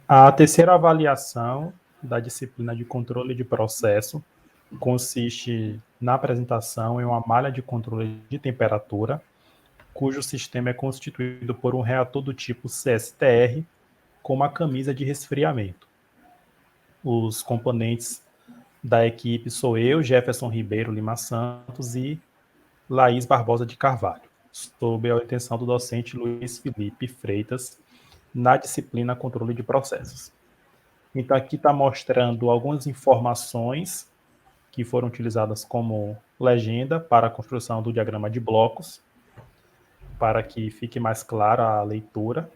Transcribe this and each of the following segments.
A terceira avaliação da disciplina de controle de processo consiste na apresentação em uma malha de controle de temperatura, cujo sistema é constituído por um reator do tipo CSTR com uma camisa de resfriamento. Os componentes da equipe sou eu, Jefferson Ribeiro Lima Santos e Laís Barbosa de Carvalho, sob a orientação do docente Luiz Felipe Freitas, na disciplina Controle de Processos. Então, aqui está mostrando algumas informações que foram utilizadas como legenda para a construção do diagrama de blocos, para que fique mais clara a leitura.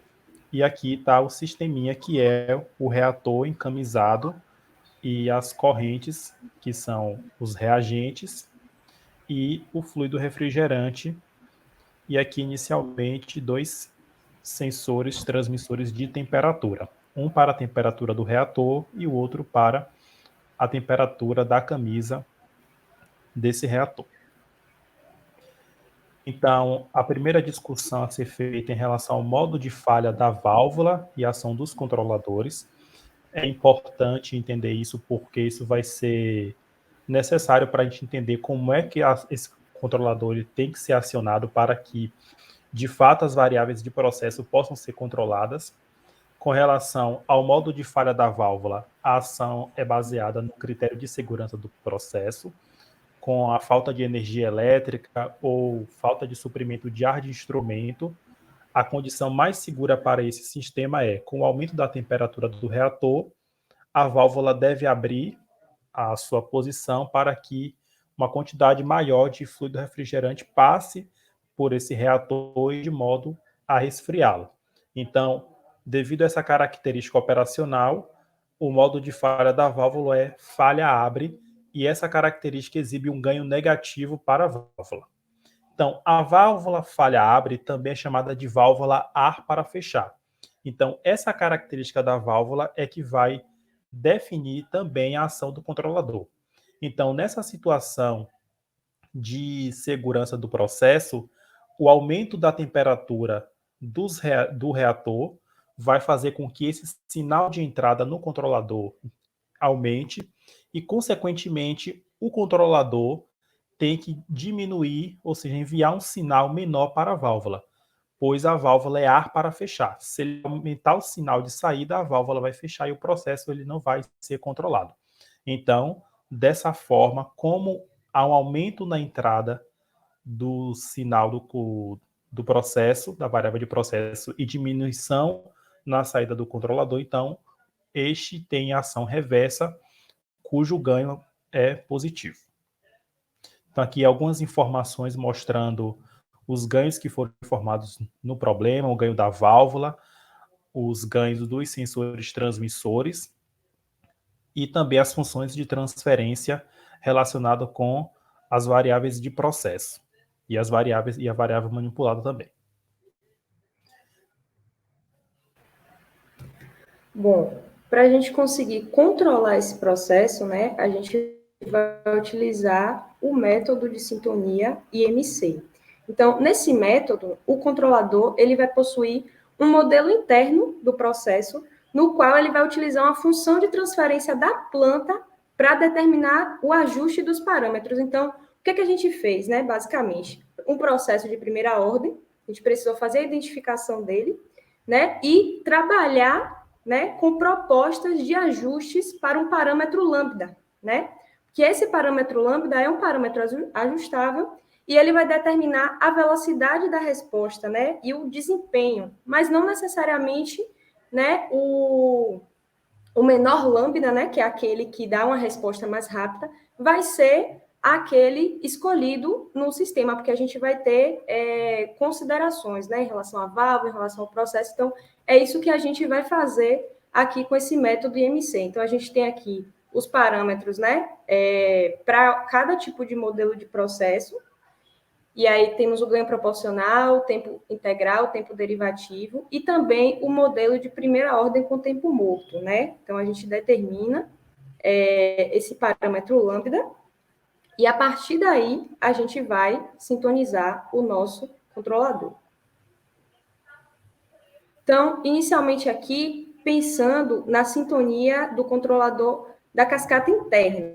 E aqui está o sisteminha, que é o reator encamisado e as correntes, que são os reagentes, e o fluido refrigerante. E aqui, inicialmente, 2 sensores transmissores de temperatura. Um para a temperatura do reator e o outro para a temperatura da camisa desse reator. Então, a primeira discussão a ser feita em relação ao modo de falha da válvula e a ação dos controladores. É importante entender isso, porque isso vai ser necessário para a gente entender como é que esse controlador ele tem que ser acionado para que, de fato, as variáveis de processo possam ser controladas. Com relação ao modo de falha da válvula, a ação é baseada no critério de segurança do processo, com a falta de energia elétrica ou falta de suprimento de ar de instrumento. A condição mais segura para esse sistema é, com o aumento da temperatura do reator, a válvula deve abrir a sua posição para que uma quantidade maior de fluido refrigerante passe por esse reator de modo a resfriá-lo. Então, devido a essa característica operacional, o modo de falha da válvula é falha abre, e essa característica exibe um ganho negativo para a válvula. Então, a válvula falha abre também é chamada de válvula ar para fechar. Então, essa característica da válvula é que vai definir também a ação do controlador. Então, nessa situação de segurança do processo, o aumento da temperatura do reator vai fazer com que esse sinal de entrada no controlador aumente e, consequentemente, o controlador tem que diminuir, ou seja, enviar um sinal menor para a válvula, pois a válvula é ar para fechar. Se ele aumentar o sinal de saída, a válvula vai fechar e o processo ele não vai ser controlado. Então, dessa forma, como há um aumento na entrada do sinal do processo, da variável de processo, e diminuição na saída do controlador, então, este tem ação reversa, cujo ganho é positivo. Então, aqui algumas informações mostrando os ganhos que foram informados no problema, o ganho da válvula, os ganhos dos sensores transmissores e também as funções de transferência relacionadas com as variáveis de processo e a variável manipulada também. Bom, para a gente conseguir controlar esse processo, né, a gente vai utilizar o método de sintonia IMC. Então, nesse método, o controlador ele vai possuir um modelo interno do processo, no qual ele vai utilizar uma função de transferência da planta para determinar o ajuste dos parâmetros. Então, o que a gente fez, né? Basicamente, um processo de primeira ordem, a gente precisou fazer a identificação dele, né? E trabalhar, né, com propostas de ajustes para um parâmetro lambda, né? Que esse parâmetro lambda é um parâmetro ajustável e ele vai determinar a velocidade da resposta, né, e o desempenho, mas não necessariamente, né, o menor lambda, né, que é aquele que dá uma resposta mais rápida, vai ser aquele escolhido no sistema, porque a gente vai ter considerações, né, em relação à válvula, em relação ao processo. Então, é isso que a gente vai fazer aqui com esse método IMC. Então, a gente tem aqui os parâmetros, né, para cada tipo de modelo de processo. E aí temos o ganho proporcional, o tempo integral, o tempo derivativo e também o modelo de primeira ordem com tempo morto, né? Então, a gente determina esse parâmetro lambda e, a partir daí, a gente vai sintonizar o nosso controlador. Então, inicialmente aqui, pensando na sintonia do controlador da cascata interna,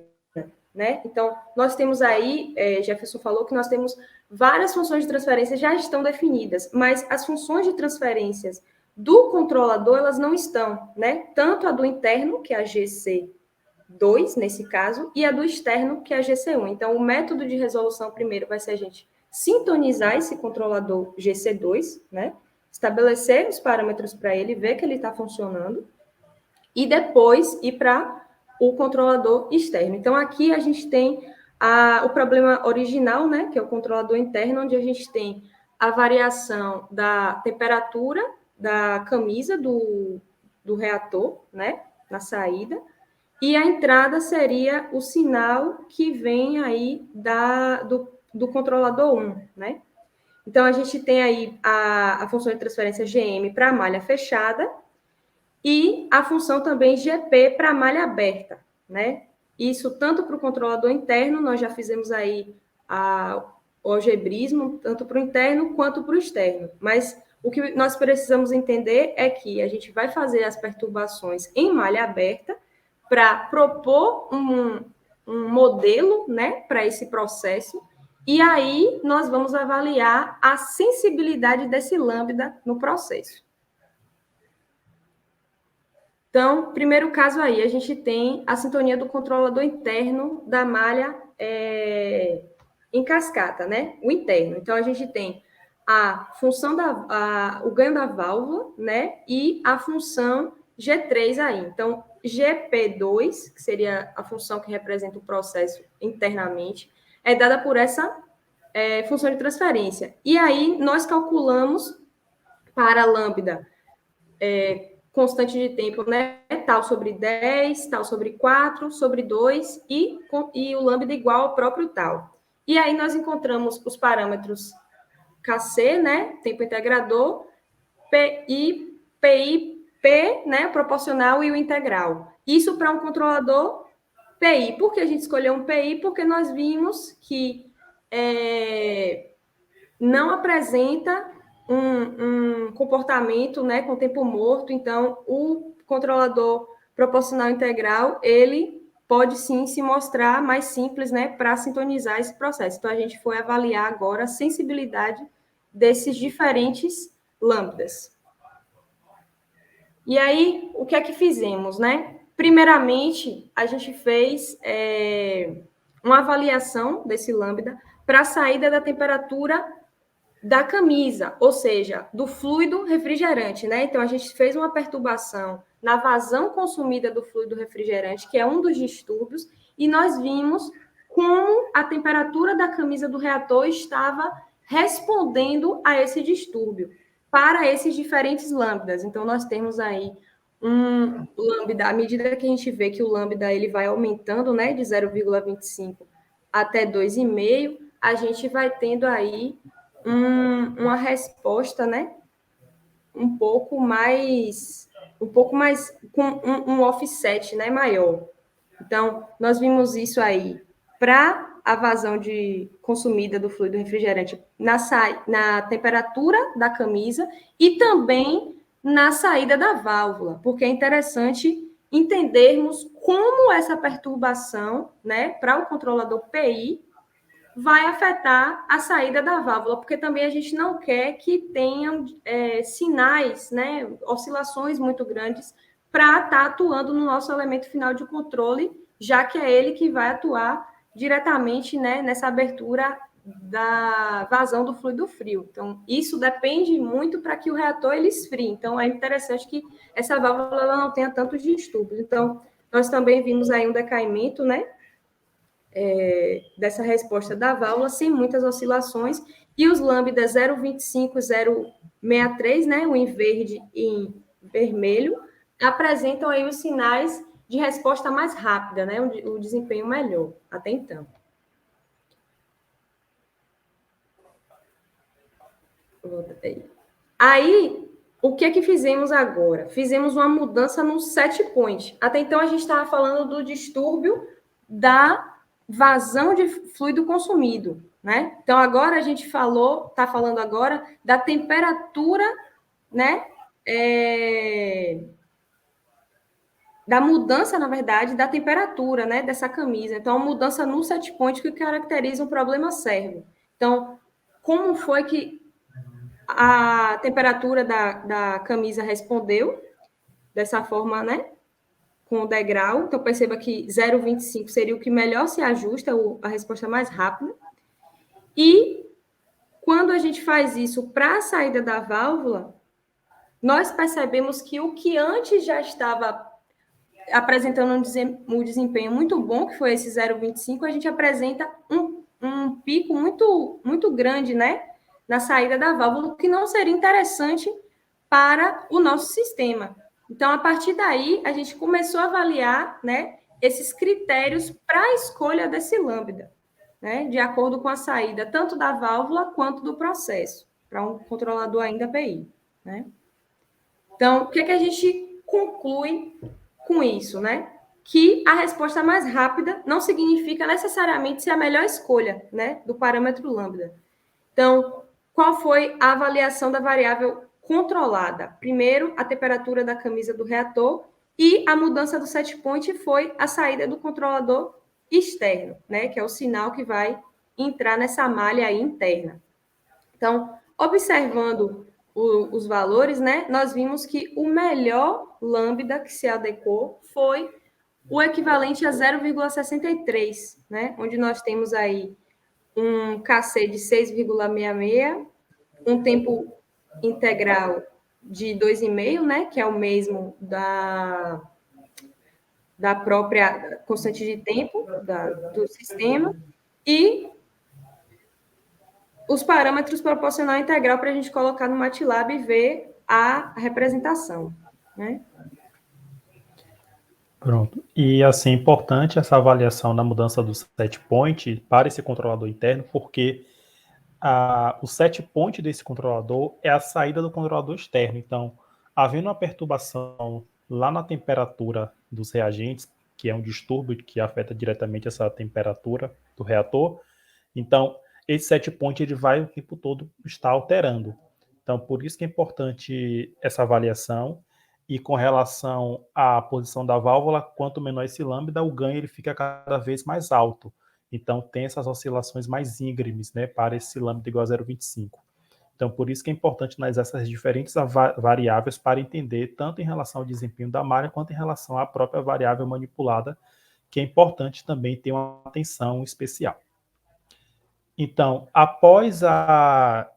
né? Então, nós temos aí, Jefferson falou que nós temos várias funções de transferência já estão definidas, mas as funções de transferências do controlador, elas não estão, né? Tanto a do interno, que é a GC2, nesse caso, e a do externo, que é a GC1. Então, o método de resolução primeiro vai ser a gente sintonizar esse controlador GC2, né? Estabelecer os parâmetros para ele, ver que ele está funcionando, e depois ir para o controlador externo. Então, aqui a gente tem o problema original, né, que é o controlador interno, onde a gente tem a variação da temperatura da camisa do reator, né, na saída, e a entrada seria o sinal que vem aí do controlador 1, né? Então, a gente tem aí a função de transferência GM para a malha fechada, e a função também GP para malha aberta, né? Isso tanto para o controlador interno, nós já fizemos aí o algebrismo, tanto para o interno quanto para o externo. Mas o que nós precisamos entender é que a gente vai fazer as perturbações em malha aberta para propor um modelo, né, para esse processo, e aí nós vamos avaliar a sensibilidade desse lambda no processo. Então, primeiro caso aí, a gente tem a sintonia do controlador interno da malha em cascata, né? O interno. Então, a gente tem a função o ganho da válvula, né? E a função G3 aí. Então, GP2, que seria a função que representa o processo internamente, é dada por essa função de transferência. E aí, nós calculamos para a lambda constante de tempo, né? Tal sobre 10, tal sobre 4, sobre 2 e o lambda igual ao próprio tal. E aí nós encontramos os parâmetros KC, né? Tempo integrador, PI, P, né? Proporcional e o integral. Isso para um controlador PI. Por que a gente escolheu um PI? Porque nós vimos que não apresenta um comportamento, né, com tempo morto. Então, o controlador proporcional integral, ele pode sim se mostrar mais simples, né, para sintonizar esse processo. Então, a gente foi avaliar agora a sensibilidade desses diferentes lambdas. E aí, o que é que fizemos, né? Primeiramente, a gente fez uma avaliação desse lambda para a saída da temperatura da camisa, ou seja, do fluido refrigerante, né? Então, a gente fez uma perturbação na vazão consumida do fluido refrigerante, que é um dos distúrbios, e nós vimos como a temperatura da camisa do reator estava respondendo a esse distúrbio, para esses diferentes lambdas. Então, nós temos aí um lambda, à medida que a gente vê que o lambda ele vai aumentando, né, de 0,25 até 2,5, a gente vai tendo aí uma resposta, né, um pouco mais com um offset, né, maior. Então, nós vimos isso aí para a vazão consumida do fluido refrigerante na temperatura da camisa e também na saída da válvula, porque é interessante entendermos como essa perturbação, né, para o controlador PI, vai afetar a saída da válvula, porque também a gente não quer que tenham sinais, né, oscilações muito grandes para estar atuando no nosso elemento final de controle, já que é ele que vai atuar diretamente, né, nessa abertura da vazão do fluido frio. Então, isso depende muito para que o reator ele esfrie. Então, é interessante que essa válvula ela não tenha tantos distúrbios. Então, nós também vimos aí um decaimento, né, dessa resposta da válvula, sem muitas oscilações, e os lambda 0,25, 0,63, né, o em verde e em vermelho, apresentam aí os sinais de resposta mais rápida, né, o desempenho melhor, até então. Aí, o que é que fizemos agora? Fizemos uma mudança no set point. Até então, a gente estava falando do distúrbio da vazão de fluido consumido, né? Então, agora a gente está falando agora da temperatura, né, da mudança, na verdade, da temperatura, né, dessa camisa. Então, a mudança no set point que caracteriza um problema servo. Então, como foi que a temperatura da camisa respondeu dessa forma, né, com o degrau? Então, perceba que 0,25 seria o que melhor se ajusta, a resposta mais rápida. E quando a gente faz isso para a saída da válvula, nós percebemos que o que antes já estava apresentando um desempenho muito bom, que foi esse 0,25, a gente apresenta um pico muito grande, né, na saída da válvula, que não seria interessante para o nosso sistema. Então, a partir daí, a gente começou a avaliar, né, esses critérios para a escolha desse lambda, né, de acordo com a saída tanto da válvula quanto do processo, para um controlador ainda API, né? Então, o que a gente conclui com isso, né? Que a resposta mais rápida não significa necessariamente ser a melhor escolha, né, do parâmetro lambda. Então, qual foi a avaliação da variável controlada? Primeiro, a temperatura da camisa do reator e a mudança do set point foi a saída do controlador externo, né, que é o sinal que vai entrar nessa malha aí interna. Então, observando os valores, né, nós vimos que o melhor lambda que se adequou foi o equivalente a 0,63, né, onde nós temos aí um KC de 6,66, um tempo integral de 2,5, né, que é o mesmo da própria constante de tempo do sistema, e os parâmetros proporcional integral para a gente colocar no MATLAB e ver a representação, né? Pronto. E assim, é importante essa avaliação da mudança do set point para esse controlador interno, porque o set point desse controlador é a saída do controlador externo. Então, havendo uma perturbação lá na temperatura dos reagentes, que é um distúrbio que afeta diretamente essa temperatura do reator, então esse set point ele vai o tempo todo estar alterando. Então, por isso que é importante essa avaliação. E com relação à posição da válvula, quanto menor esse lambda, o ganho ele fica cada vez mais alto. Então, tem essas oscilações mais íngremes, né, para esse lambda igual a 0,25. Então, por isso que é importante analisar essas diferentes variáveis para entender tanto em relação ao desempenho da malha quanto em relação à própria variável manipulada, que é importante também ter uma atenção especial. Então, após a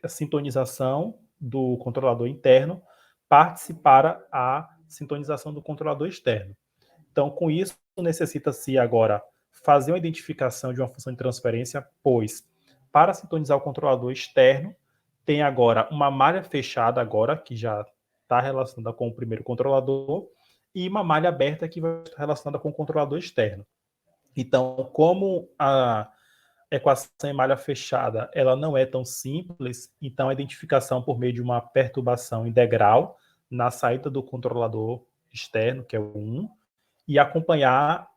sintonização do controlador interno, parte-se para a sintonização do controlador externo. Então, com isso, necessita-se agora fazer uma identificação de uma função de transferência, pois para sintonizar o controlador externo, tem agora uma malha fechada agora, que já está relacionada com o primeiro controlador, e uma malha aberta que vai estar relacionada com o controlador externo. Então, como a equação em malha fechada ela não é tão simples, então a identificação por meio de uma perturbação integral na saída do controlador externo, que é o 1, e acompanhar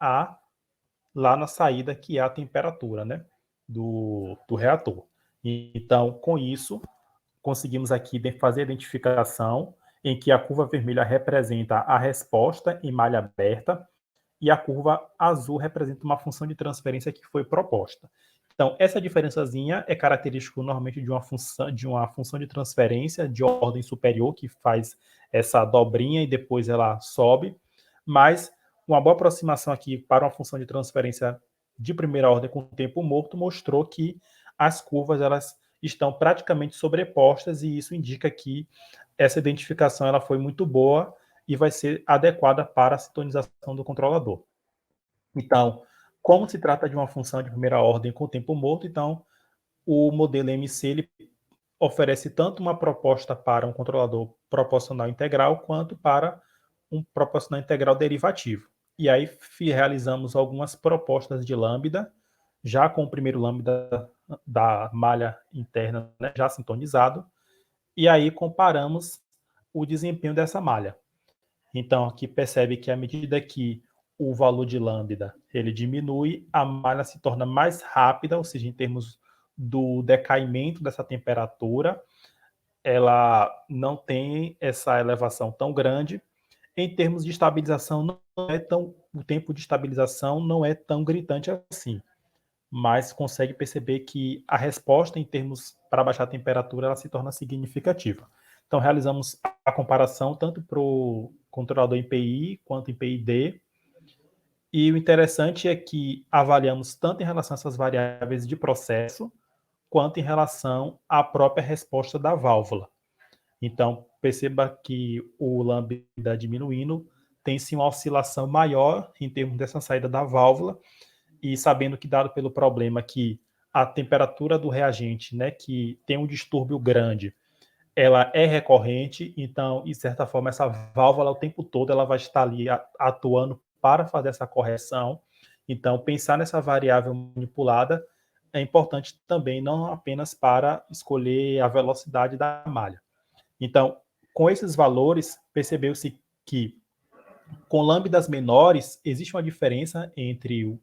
lá na saída, que é a temperatura, né, do reator. Então, com isso, conseguimos aqui fazer a identificação em que a curva vermelha representa a resposta em malha aberta e a curva azul representa uma função de transferência que foi proposta. Então, essa diferençazinha é característico normalmente de uma função de transferência de ordem superior, que faz essa dobrinha e depois ela sobe, mas uma boa aproximação aqui para uma função de transferência de primeira ordem com tempo morto mostrou que as curvas elas estão praticamente sobrepostas, e isso indica que essa identificação ela foi muito boa e vai ser adequada para a sintonização do controlador. Então, como se trata de uma função de primeira ordem com tempo morto, então o modelo MC ele oferece tanto uma proposta para um controlador proporcional integral quanto para um proporcional integral derivativo. E aí realizamos algumas propostas de lambda, já com o primeiro lambda da malha interna, né, já sintonizado, e aí comparamos o desempenho dessa malha. Então, aqui percebe que à medida que o valor de lambda ele diminui, a malha se torna mais rápida, ou seja, em termos do decaimento dessa temperatura, ela não tem essa elevação tão grande. Em termos de estabilização, o tempo de estabilização não é tão gritante assim, mas consegue perceber que a resposta em termos para baixar a temperatura ela se torna significativa. Então, realizamos a comparação tanto para o controlador em PI quanto em PID, e o interessante é que avaliamos tanto em relação a essas variáveis de processo, quanto em relação à própria resposta da válvula. Então, perceba que o lambda diminuindo tem sim uma oscilação maior em termos dessa saída da válvula, e sabendo que, dado pelo problema que a temperatura do reagente, né, que tem um distúrbio grande, ela é recorrente, então, de certa forma, essa válvula o tempo todo ela vai estar ali atuando para fazer essa correção. Então, pensar nessa variável manipulada é importante também, não apenas para escolher a velocidade da malha. Então, com esses valores, percebeu-se que com lambdas menores existe uma diferença entre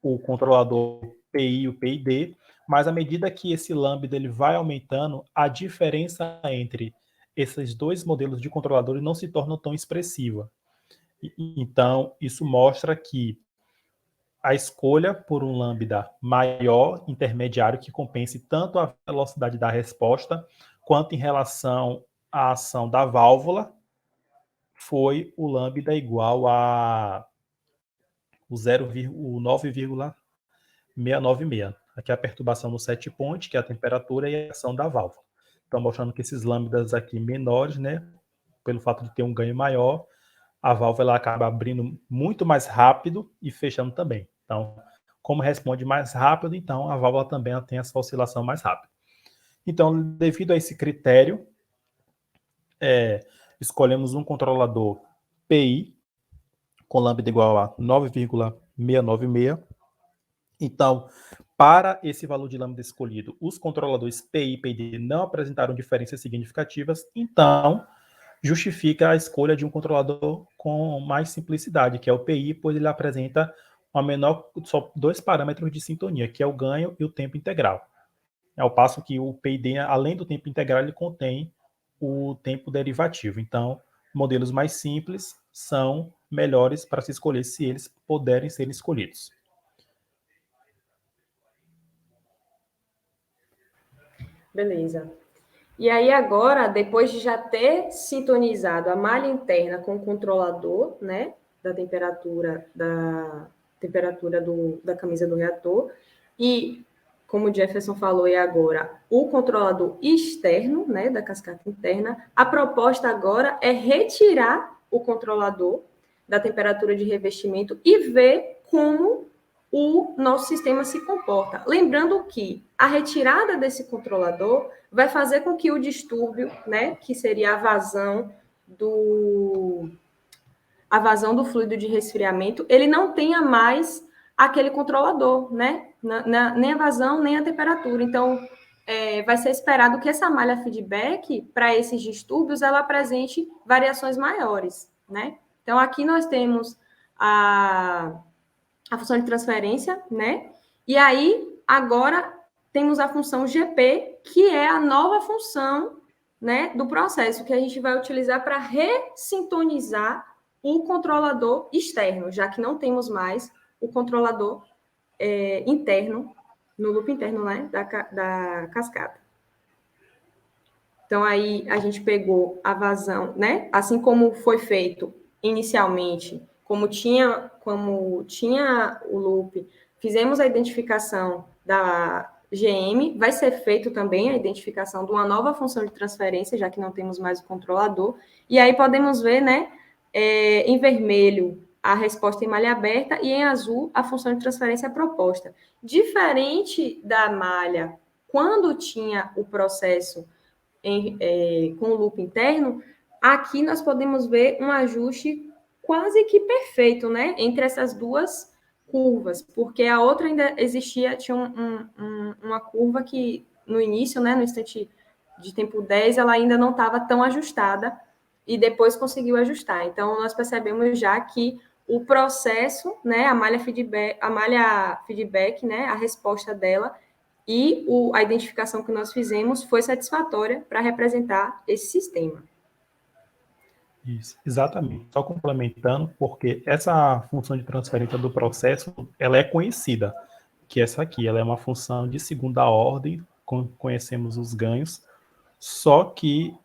o controlador PI e o PID, mas à medida que esse lambda ele vai aumentando, a diferença entre esses dois modelos de controladores não se torna tão expressiva. Então, isso mostra que a escolha por um lambda maior, intermediário, que compense tanto a velocidade da resposta, quanto em relação à ação da válvula, foi o lambda igual a o 9,696. Aqui é a perturbação no set point, que é a temperatura e a ação da válvula. Então, mostrando que esses lambdas aqui menores, né, pelo fato de ter um ganho maior, a válvula ela acaba abrindo muito mais rápido e fechando também. Então, como responde mais rápido, então a válvula também tem essa oscilação mais rápida. Então, devido a esse critério, escolhemos um controlador PI com lambda igual a 9,696. Então, para esse valor de lambda escolhido, os controladores PI e PID não apresentaram diferenças significativas, então justifica a escolha de um controlador com mais simplicidade, que é o PI, pois ele apresenta só dois parâmetros de sintonia, que é o ganho e o tempo integral. Ao passo que o PID, além do tempo integral, ele contém o tempo derivativo. Então, modelos mais simples são melhores para se escolher se eles puderem ser escolhidos. Beleza. E aí agora, depois de já ter sintonizado a malha interna com o controlador, né, da temperatura da camisa do reator, e como o Jefferson falou e agora, o controlador externo, né, da cascata interna, a proposta agora é retirar o controlador da temperatura de revestimento e ver como o nosso sistema se comporta. Lembrando que a retirada desse controlador vai fazer com que o distúrbio, né, que seria a vazão do fluido de resfriamento, ele não tenha mais aquele controlador, né? Nem a vazão, nem a temperatura. Então, vai ser esperado que essa malha feedback, para esses distúrbios, ela apresente variações maiores, né? Então, aqui nós temos a função de transferência, né? E aí, agora, temos a função GP, que é a nova função, né, do processo, que a gente vai utilizar para ressintonizar o controlador externo, já que não temos mais o controlador interno, no loop interno, né, da cascata. Então, aí a gente pegou a vazão, né? Assim como foi feito inicialmente, como tinha o loop, fizemos a identificação da GM, vai ser feito também a identificação de uma nova função de transferência, já que não temos mais o controlador. E aí podemos ver, né, em vermelho, a resposta em malha aberta e em azul, a função de transferência proposta. Diferente da malha, quando tinha o processo com o loop interno, aqui nós podemos ver um ajuste quase que perfeito, né, entre essas duas curvas, porque a outra ainda existia, tinha uma curva que no início, né, no instante de tempo 10, ela ainda não estava tão ajustada e depois conseguiu ajustar. Então, nós percebemos já que o processo, né, a malha feedback, né, a resposta dela e a identificação que nós fizemos foi satisfatória para representar esse sistema. Isso, exatamente. Só complementando, porque essa função de transferência do processo, ela é conhecida, que essa aqui, ela é uma função de segunda ordem, conhecemos os ganhos, só que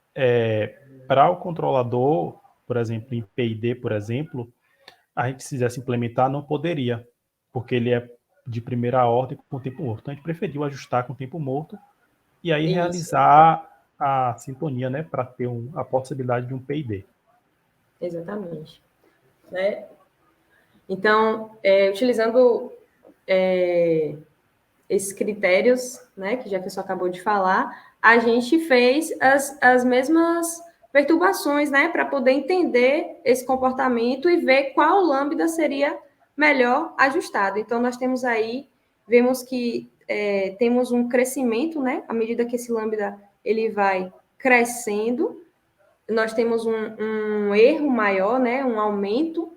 para o controlador, por exemplo, em PID, por exemplo, a gente se quisesse implementar, não poderia, porque ele é de primeira ordem com tempo morto. Então, a gente preferiu ajustar com tempo morto e aí Isso. realizar a sintonia, né, para ter a possibilidade de um PID. Exatamente. Né? Então, utilizando esses critérios, né, que Jefferson acabou de falar, a gente fez as mesmas perturbações, né, para poder entender esse comportamento e ver qual lambda seria melhor ajustado. Então, nós temos aí, vemos que temos um crescimento, né, à medida que esse lambda ele vai crescendo, nós temos um erro maior, né, um aumento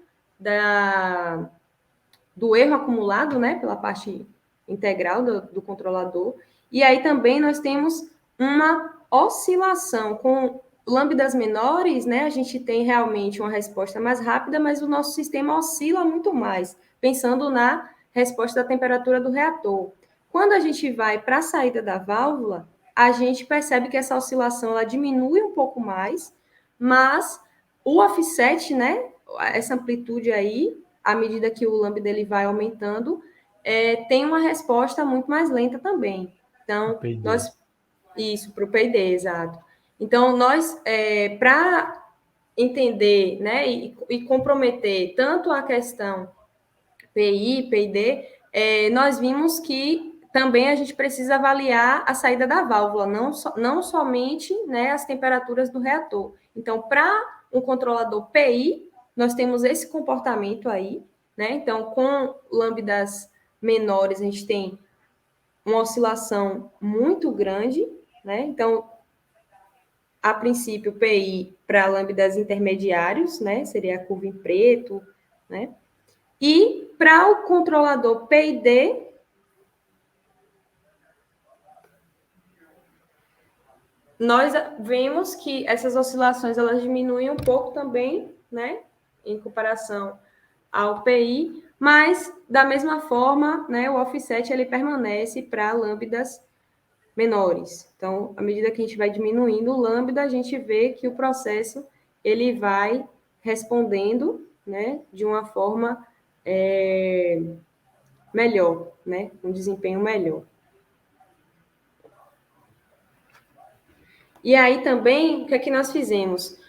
do erro acumulado, né, pela parte integral do controlador. E aí também nós temos uma oscilação com lambdas menores, né? A gente tem realmente uma resposta mais rápida, mas o nosso sistema oscila muito mais, pensando na resposta da temperatura do reator. Quando a gente vai para a saída da válvula, a gente percebe que essa oscilação ela diminui um pouco mais, mas o offset, né? Essa amplitude aí, à medida que o lambda dele vai aumentando, tem uma resposta muito mais lenta também. Então, isso, para o PID, exato. Então, nós, para entender, né, e comprometer tanto a questão PI, PID, nós vimos que também a gente precisa avaliar a saída da válvula, não somente, né, as temperaturas do reator. Então, para um controlador PI, nós temos esse comportamento aí, né? Então, com lambdas menores, a gente tem uma oscilação muito grande, né? Então, a princípio, PI para lambdas intermediários, né? Seria a curva em preto, né? E para o controlador PID, nós vemos que essas oscilações elas diminuem um pouco também, né? Em comparação ao PI, mas da mesma forma, né, o offset ele permanece para lambdas menores. Então, à medida que a gente vai diminuindo o lambda, a gente vê que o processo ele vai respondendo, né, de uma forma melhor, né, um desempenho melhor. E aí também, o que é que nós fizemos?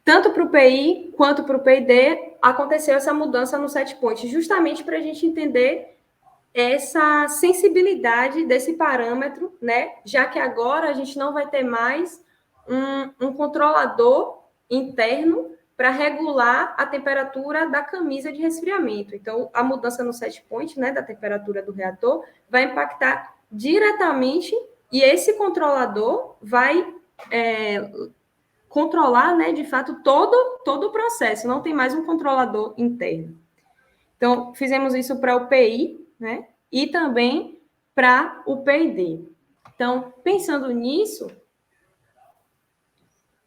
Tanto para o PI quanto para o PID, aconteceu essa mudança no set point, justamente para a gente entender essa sensibilidade desse parâmetro, né? Já que agora a gente não vai ter mais um controlador interno para regular a temperatura da camisa de resfriamento. Então, a mudança no set point, né, da temperatura do reator, vai impactar diretamente e esse controlador vai controlar, né, de fato, todo o processo, não tem mais um controlador interno. Então, fizemos isso para o PI, né, e também para o PID. Então, pensando nisso,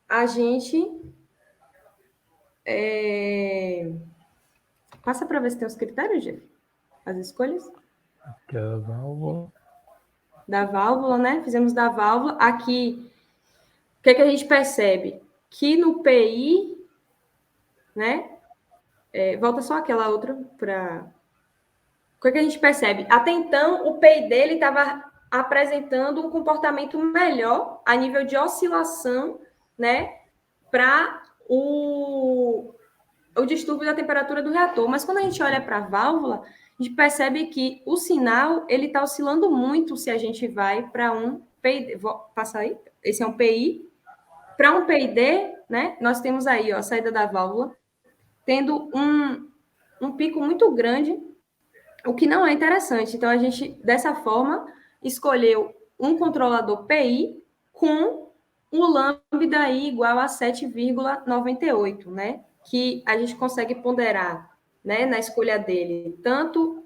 a gente passa para ver se tem os critérios, Jeff? As escolhas? Da válvula. Da válvula, né? Fizemos da válvula. Aqui, o que é que a gente percebe? Que no PI, né? Volta só aquela outra para... O que é que a gente percebe? Até então, o PI dele estava apresentando um comportamento melhor a nível de oscilação, né? Para o distúrbio da temperatura do reator. Mas quando a gente olha para a válvula, a gente percebe que o sinal ele está oscilando muito se a gente vai para um PID. Vou passar aí. Esse é um PI. Para um PID, né, nós temos aí ó, a saída da válvula, tendo um pico muito grande, o que não é interessante. Então, a gente, dessa forma, escolheu um controlador PI com um lambda aí igual a 7,98, né? Que a gente consegue ponderar, né, na escolha dele, tanto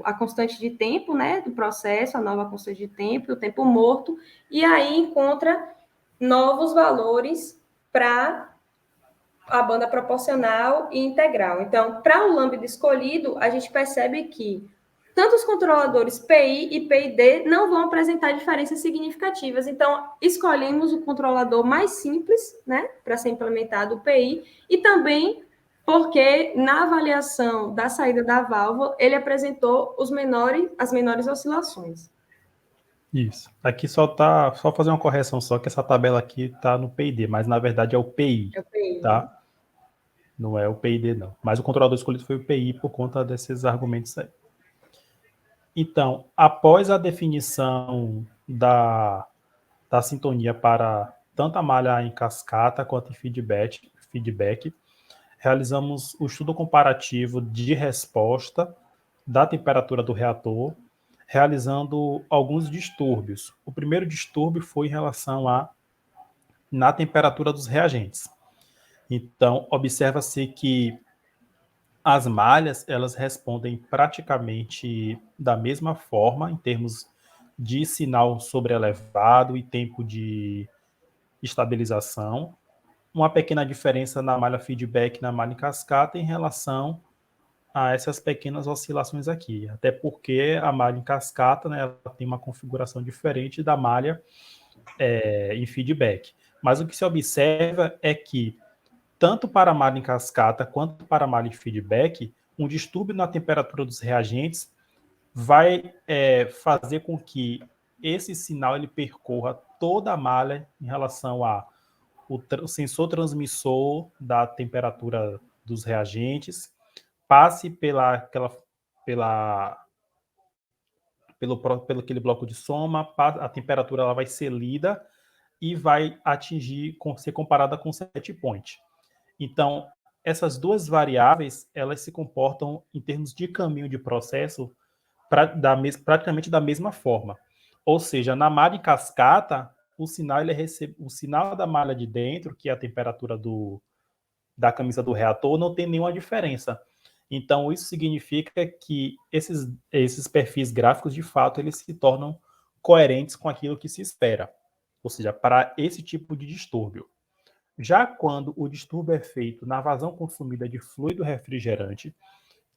a constante de tempo, né, do processo, a nova constante de tempo, o tempo morto, e aí encontra novos valores para a banda proporcional e integral. Então, para o lambda escolhido, a gente percebe que tanto os controladores PI e PID não vão apresentar diferenças significativas. Então, escolhemos o controlador mais simples, né, para ser implementado o PI, e também porque na avaliação da saída da válvula, ele apresentou as menores oscilações. Isso. Aqui só fazer uma correção só, que essa tabela aqui está no PID, mas na verdade é o PI, É o PI, tá? né? Não é o PID, não. Mas o controlador escolhido foi o PI por conta desses argumentos aí. Então, após a definição da sintonia para tanto a malha em cascata quanto em feedback, realizamos o estudo comparativo de resposta da temperatura do reator, realizando alguns distúrbios. O primeiro distúrbio foi em relação na temperatura dos reagentes. Então, observa-se que as malhas, elas respondem praticamente da mesma forma, em termos de sinal sobreelevado e tempo de estabilização. Uma pequena diferença na malha feedback e na malha em cascata em relação a essas pequenas oscilações aqui. Até porque a malha em cascata, né, ela tem uma configuração diferente da malha em feedback. Mas o que se observa é que tanto para a malha em cascata quanto para a malha em feedback, um distúrbio na temperatura dos reagentes vai fazer com que esse sinal ele percorra toda a malha em relação o sensor transmissor da temperatura dos reagentes, passe pelo aquele bloco de soma, a temperatura ela vai ser lida e vai ser comparada com o set point. Então, essas duas variáveis, elas se comportam em termos de caminho de processo praticamente da mesma forma. Ou seja, na malha em cascata, o sinal da malha de dentro, que é a temperatura da camisa do reator, não tem nenhuma diferença. Então, isso significa que esses perfis gráficos, de fato, eles se tornam coerentes com aquilo que se espera. Ou seja, para esse tipo de distúrbio. Já quando o distúrbio é feito na vazão consumida de fluido refrigerante,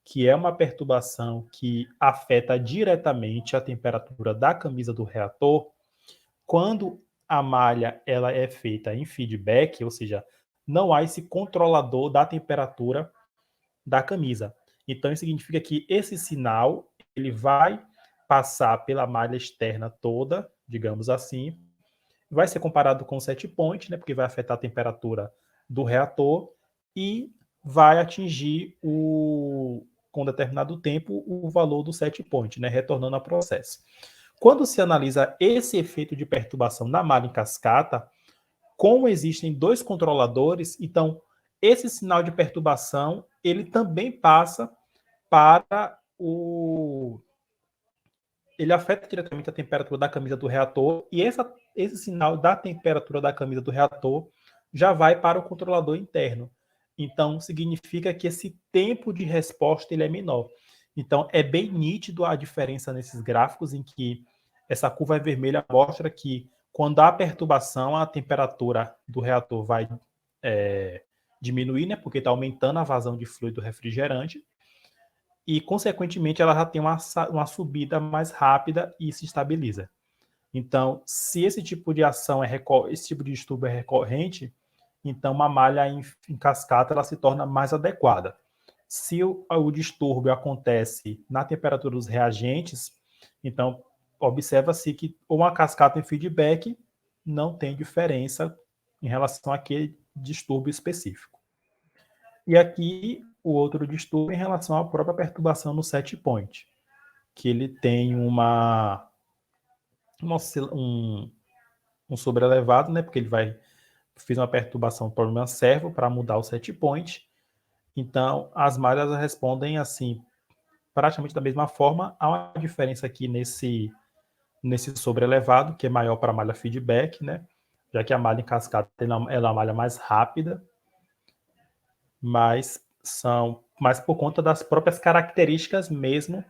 que é uma perturbação que afeta diretamente a temperatura da camisa do reator, quando a malha ela é feita em feedback, ou seja, não há esse controlador da temperatura da camisa. Então, isso significa que esse sinal ele vai passar pela malha externa toda, digamos assim, vai ser comparado com o set point, né, porque vai afetar a temperatura do reator e vai atingir com determinado tempo o valor do set point, né, retornando ao processo. Quando se analisa esse efeito de perturbação na malha em cascata, como existem dois controladores, então esse sinal de perturbação ele também passa para ele afeta diretamente a temperatura da camisa do reator e esse sinal da temperatura da camisa do reator já vai para o controlador interno. Então, significa que esse tempo de resposta ele é menor. Então, é bem nítido a diferença nesses gráficos em que essa curva vermelha mostra que quando há perturbação, a temperatura do reator vai diminuir, né, porque está aumentando a vazão de fluido refrigerante, e, consequentemente, ela já tem uma subida mais rápida e se estabiliza. Então, se esse tipo de ação esse tipo de distúrbio é recorrente, então uma malha em cascata ela se torna mais adequada. Se o distúrbio acontece na temperatura dos reagentes, então observa-se que uma cascata em feedback não tem diferença em relação àquele distúrbio específico. E aqui o outro distúrbio em relação à própria perturbação no set point, que ele tem um sobrelevado, né, porque ele fez uma perturbação por problema servo para mudar o set point. Então, as malhas respondem assim, praticamente da mesma forma. Há uma diferença aqui nesse sobrelevado, que é maior para a malha feedback, né, já que a malha em cascata ela é uma malha mais rápida, mas são mas por conta das próprias características mesmo,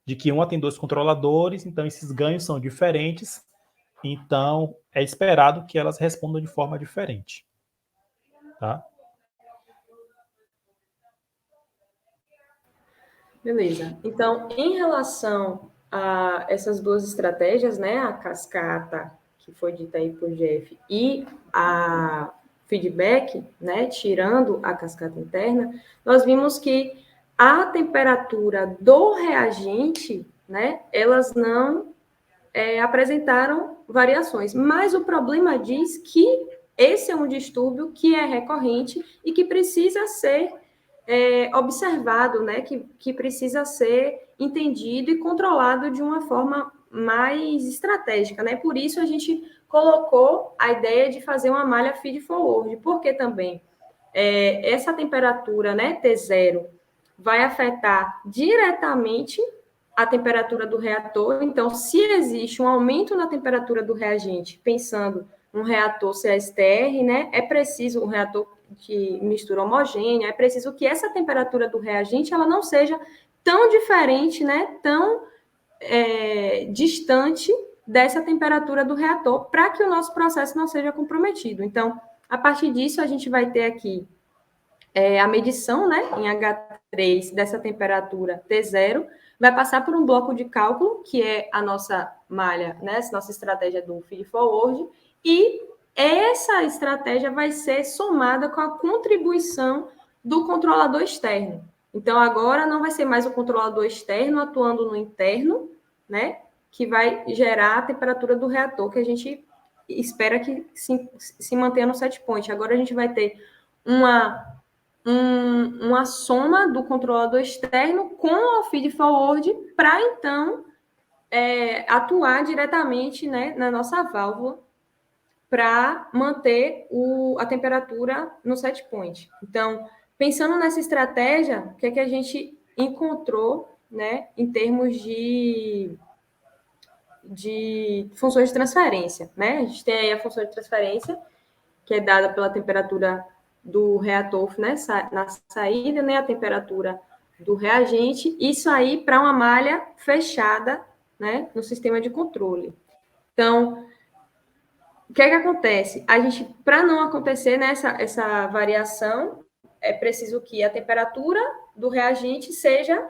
de que uma tem 2 controladores, então esses ganhos são diferentes, então é esperado que elas respondam de forma diferente, tá? Beleza. Então, em relação a essas duas estratégias, né, a cascata, que foi dita aí por Jeff, e a feedback, né, tirando a cascata interna, nós vimos que a temperatura do reagente, né, elas não apresentaram variações, mas o problema diz que esse é um distúrbio que é recorrente e que precisa ser observado, né, que precisa ser entendido e controlado de uma forma mais estratégica, né? Por isso a gente colocou a ideia de fazer uma malha feed forward, porque também essa temperatura, né, T0, vai afetar diretamente a temperatura do reator. Então, se existe um aumento na temperatura do reagente, pensando num reator CSTR, né, é preciso um reator de mistura homogênea, é preciso que essa temperatura do reagente ela não seja tão diferente, né, tão distante dessa temperatura do reator, para que o nosso processo não seja comprometido. Então, a partir disso, a gente vai ter aqui a medição, né, em H3 dessa temperatura T0, vai passar por um bloco de cálculo, que é a nossa malha, né, nossa estratégia do feed forward, e essa estratégia vai ser somada com a contribuição do controlador externo. Então, agora não vai ser mais o controlador externo atuando no interno, né, que vai gerar a temperatura do reator, que a gente espera que se mantenha no set point. Agora a gente vai ter uma soma do controlador externo com o feed forward para, então, atuar diretamente, né, na nossa válvula para manter a temperatura no set point. Então, pensando nessa estratégia, o que é que a gente encontrou, né, em termos de funções de transferência, né? A gente tem aí a função de transferência, que é dada pela temperatura do reator, né, na saída, né, a temperatura do reagente, isso aí para uma malha fechada, né, no sistema de controle. Então, o que é que acontece? A gente, para não acontecer, né, essa variação, é preciso que a temperatura do reagente seja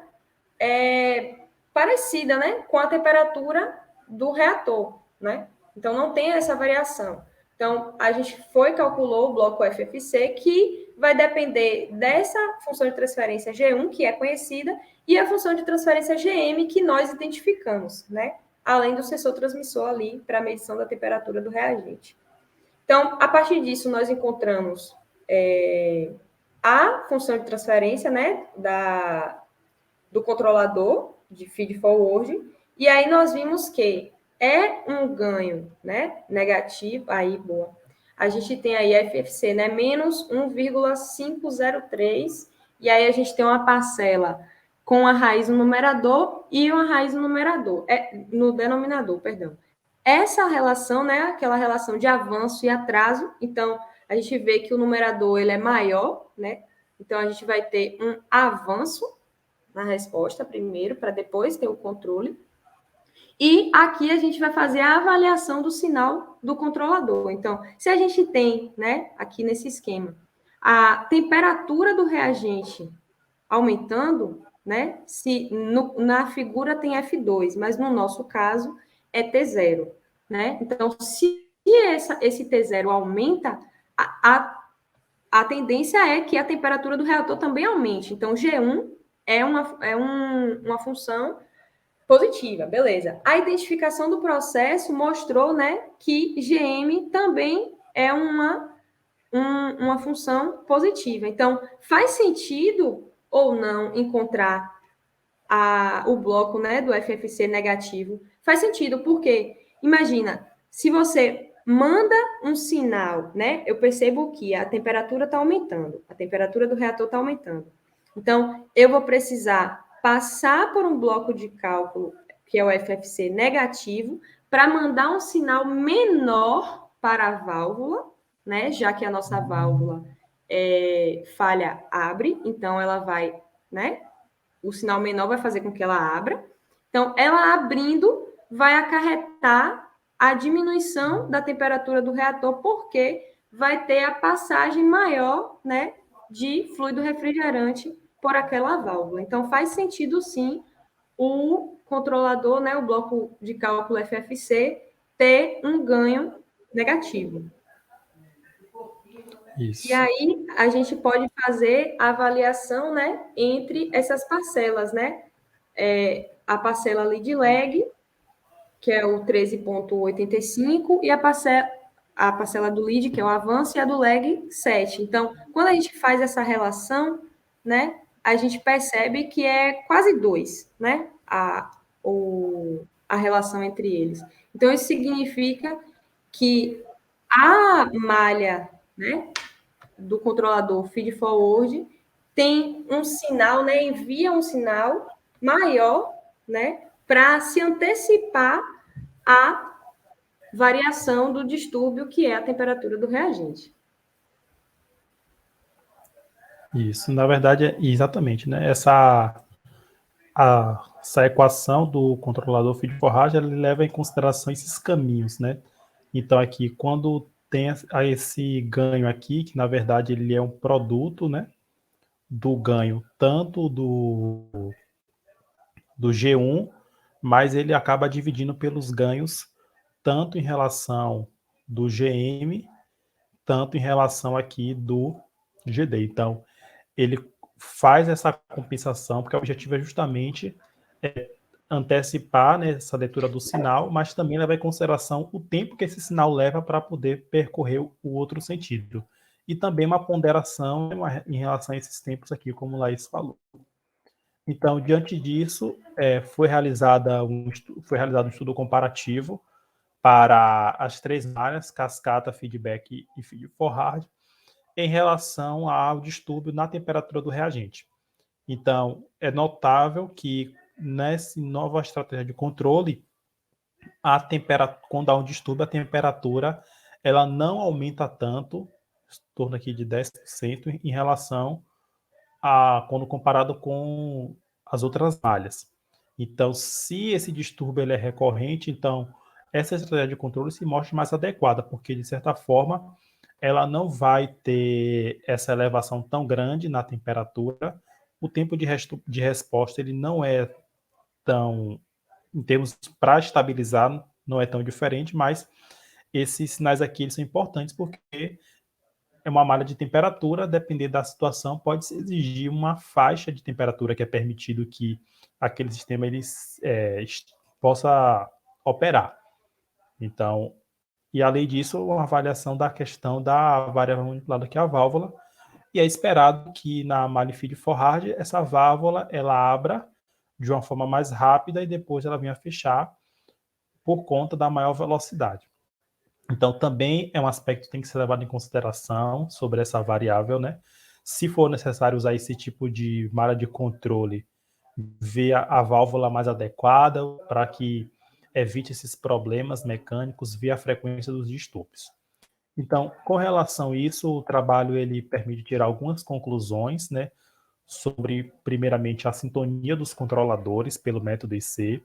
parecida, né, com a temperatura do reator, né? Então, não tem essa variação. Então, a gente calculou o bloco FFC, que vai depender dessa função de transferência G1, que é conhecida, e a função de transferência GM, que nós identificamos, né? Além do sensor transmissor ali para a medição da temperatura do reagente. Então, a partir disso, nós encontramos a função de transferência, né, do controlador de feed forward, e aí nós vimos que é um ganho, né, negativo, aí, boa. A gente tem aí FFC, né, menos 1,503, e aí a gente tem uma parcela com a raiz no numerador e uma raiz no numerador, no denominador, perdão. Essa relação, né, aquela relação de avanço e atraso, então a gente vê que o numerador ele é maior, né, então a gente vai ter um avanço na resposta primeiro, para depois ter o controle. E aqui a gente vai fazer a avaliação do sinal do controlador. Então, se a gente tem, né, aqui nesse esquema, a temperatura do reagente aumentando, né, se na figura tem F2, mas no nosso caso é T0, né? Então, se esse T0 aumenta, a tendência é que a temperatura do reator também aumente. Então, G1 é uma função positiva, beleza. A identificação do processo mostrou, né, que GM também é uma função positiva. Então, faz sentido ou não encontrar o bloco, né, do FFC negativo? Faz sentido, porque, imagina, se você manda um sinal, né, eu percebo que a temperatura está aumentando, a temperatura do reator está aumentando. Então, eu vou precisar passar por um bloco de cálculo, que é o FFC negativo, para mandar um sinal menor para a válvula, né? Já que a nossa válvula falha abre, então ela vai, né? O sinal menor vai fazer com que ela abra. Então, ela abrindo vai acarretar a diminuição da temperatura do reator, porque vai ter a passagem maior, né, de fluido refrigerante por aquela válvula. Então, faz sentido, sim, o controlador, né, o bloco de cálculo FFC, ter um ganho negativo. Isso. E aí, a gente pode fazer a avaliação, né, entre essas parcelas, né? A parcela lead lag, que é o 13,85, e a parcela do lead, que é o avanço, e a do lag, 7. Então, quando a gente faz essa relação, né, a gente percebe que é quase 2, né, a relação entre eles. Então, isso significa que a malha, né, do controlador feed forward tem um sinal, né, envia um sinal maior, né, para se antecipar à variação do distúrbio, que é a temperatura do reagente. Isso, na verdade, exatamente, né? Essa equação do controlador feed forragem, ele leva em consideração esses caminhos, né? Então, aqui, quando tem esse ganho aqui, que na verdade ele é um produto, né? Do ganho tanto do G1, mas ele acaba dividindo pelos ganhos tanto em relação do GM, tanto em relação aqui do GD. Então, ele faz essa compensação, porque o objetivo é justamente antecipar, né, essa leitura do sinal, mas também levar em consideração o tempo que esse sinal leva para poder percorrer o outro sentido. E também uma ponderação em relação a esses tempos aqui, como o Laís falou. Então, diante disso, foi realizado um estudo comparativo para as três malhas, cascata, feedback e feed forward, em relação ao distúrbio na temperatura do reagente. Então, é notável que nessa nova estratégia de controle, quando há um distúrbio, a temperatura ela não aumenta tanto, em torno aqui de 10%, em relação a quando comparado com as outras malhas. Então, se esse distúrbio ele é recorrente, então essa estratégia de controle se mostra mais adequada, porque de certa forma ela não vai ter essa elevação tão grande na temperatura, o tempo de resposta ele não é tão, em termos para estabilizar, não é tão diferente, mas esses sinais aqui eles são importantes porque é uma malha de temperatura, dependendo da situação, pode se exigir uma faixa de temperatura que é permitido que aquele sistema ele, possa operar. Então, e além disso, uma avaliação da questão da variável manipulada, que é a válvula, e é esperado que na malha feed forward essa válvula ela abra de uma forma mais rápida e depois ela venha a fechar por conta da maior velocidade. Então, também é um aspecto que tem que ser levado em consideração sobre essa variável, né? Se for necessário usar esse tipo de malha de controle, ver a válvula mais adequada para que evite esses problemas mecânicos, ver a frequência dos distúrbios. Então, com relação a isso, o trabalho ele permite tirar algumas conclusões, né? Sobre, primeiramente, a sintonia dos controladores pelo método IC,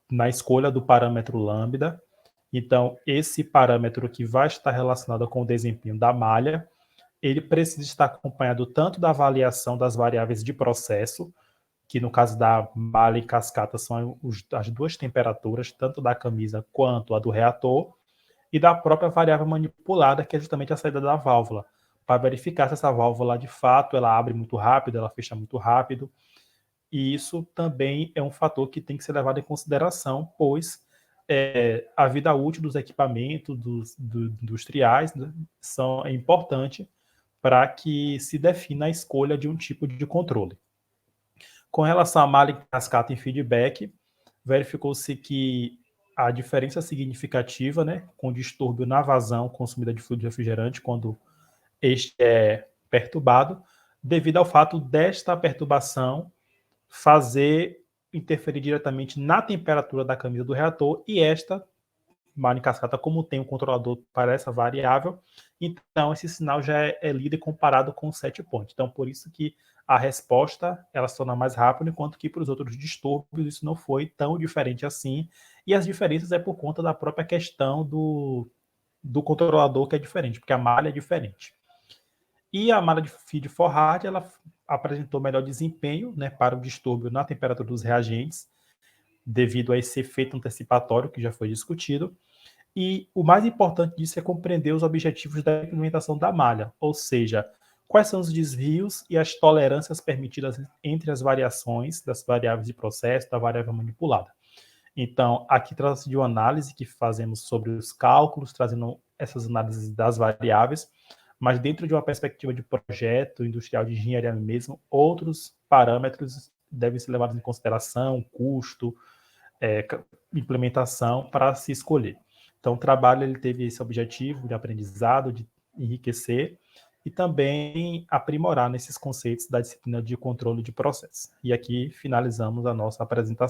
na escolha do parâmetro lambda. Então, esse parâmetro que vai estar relacionado com o desempenho da malha, ele precisa estar acompanhado tanto da avaliação das variáveis de processo, que no caso da malha e cascata são as duas temperaturas, tanto da camisa quanto a do reator, e da própria variável manipulada, que é justamente a saída da válvula, para verificar se essa válvula de fato ela abre muito rápido, ela fecha muito rápido. E isso também é um fator que tem que ser levado em consideração, pois a vida útil dos equipamentos industriais, né, é importante para que se defina a escolha de um tipo de controle. Com relação a malha, cascata e feedback, verificou-se que a diferença significativa, né, com distúrbio na vazão consumida de fluido refrigerante quando este é perturbado, devido ao fato desta perturbação fazer interferir diretamente na temperatura da camisa do reator e esta malha em cascata, como tem um controlador para essa variável, então esse sinal já é lido e comparado com o set point. Então, por isso que a resposta ela se torna mais rápida, enquanto que para os outros distúrbios isso não foi tão diferente assim, e as diferenças é por conta da própria questão do controlador, que é diferente, porque a malha é diferente. E a malha de feed forward, ela apresentou melhor desempenho, né, para o distúrbio na temperatura dos reagentes, devido a esse efeito antecipatório que já foi discutido. E o mais importante disso é compreender os objetivos da implementação da malha, ou seja, quais são os desvios e as tolerâncias permitidas entre as variações das variáveis de processo, da variável manipulada. Então, aqui trata-se de uma análise que fazemos sobre os cálculos, trazendo essas análises das variáveis, mas dentro de uma perspectiva de projeto industrial de engenharia mesmo, outros parâmetros devem ser levados em consideração, custo, implementação, para se escolher. Então, o trabalho ele teve esse objetivo de aprendizado, de enriquecer e também aprimorar nesses conceitos da disciplina de controle de processo. E aqui finalizamos a nossa apresentação.